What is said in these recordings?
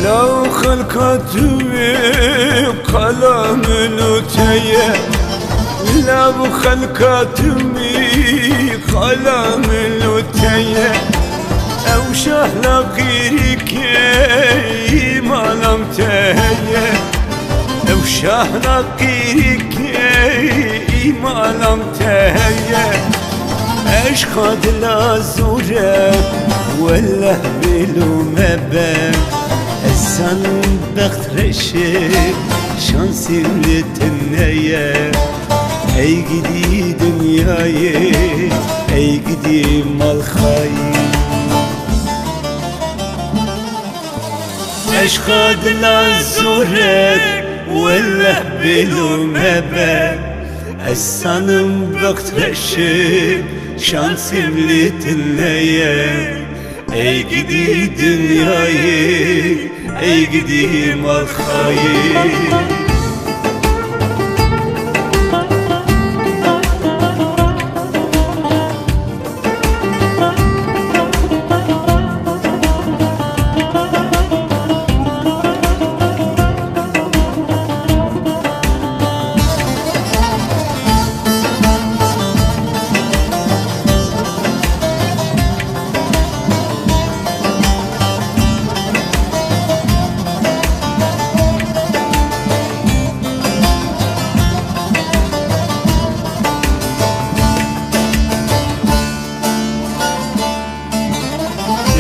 لو خلقتني قلم الوتيه لو خلقتني قلم الوتيه او شهلا غيرك ما لم تهيه او شهلا غيرك ما لم تهيه اشخد لا زورك ولا بلو مبان السن بخترشك شانسي ولتنية اي قدي دنياي اي قدي مالخاي اشخد لا زورك ولا بلو مبان السن بخترشك شانسي ولتنية ey gidi dünyayı, ey gidi malkayı.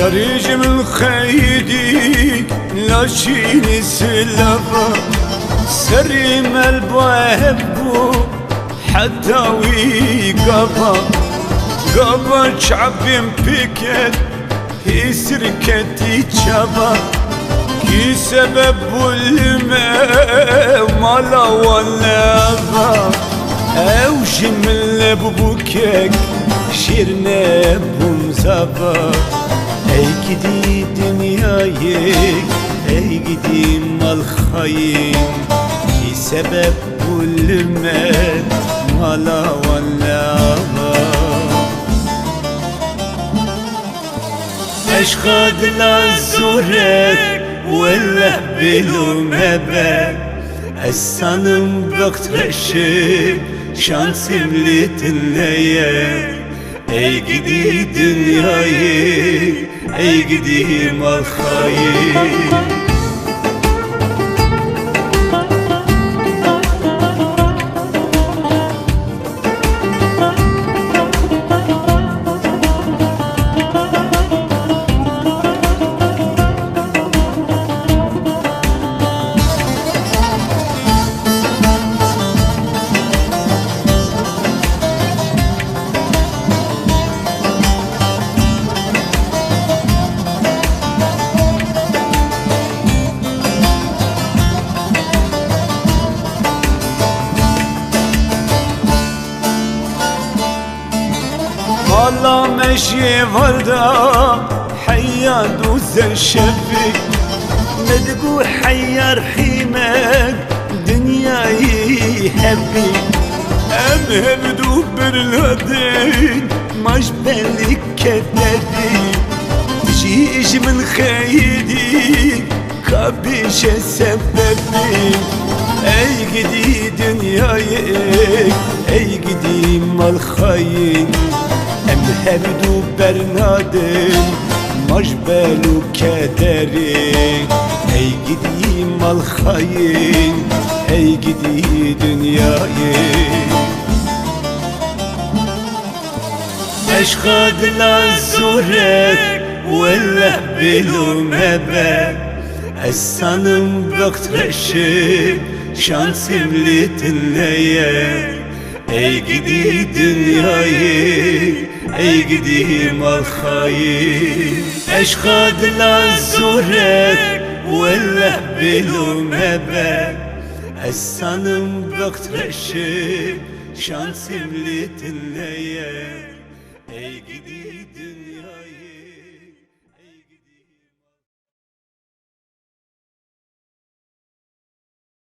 يا ريج من خيدي لاشيني سلبا سريم البوهبو حتى ويقبا قبا شعبين بيكت هي سركتي تشابا كي سبب الماء مالا ولا با او جمل ببوكك شيرنا بمزابا ey gidi dünyayı, ey gidi malkhayım ki sebep bulme mala vallâha eşkad la zurek vella bilume ben essanım baktreşik şansım litinleye ey gidi dünyayı, ey gidi malkayı. الله ماشي وردا حيا دوز الشبك ندقو حيا رحيمك دنياي هبي أمهم دوبر الهدين ماش بالك كددي جيش من خيدي كابيش سببي اي قدي دنياي اي قدي مالخاين ام هردو برنادن مجبلو كدري اي قدي مالخاين اي قدي دنياي اشخد لا زورك ولا بلو مبان السنم بخترشك şansım litinleye ey gidi dünyayı ey gidi malkayı eşkad la zurek vella bilume ben essanım baktreşik şansım litinleye ey gidi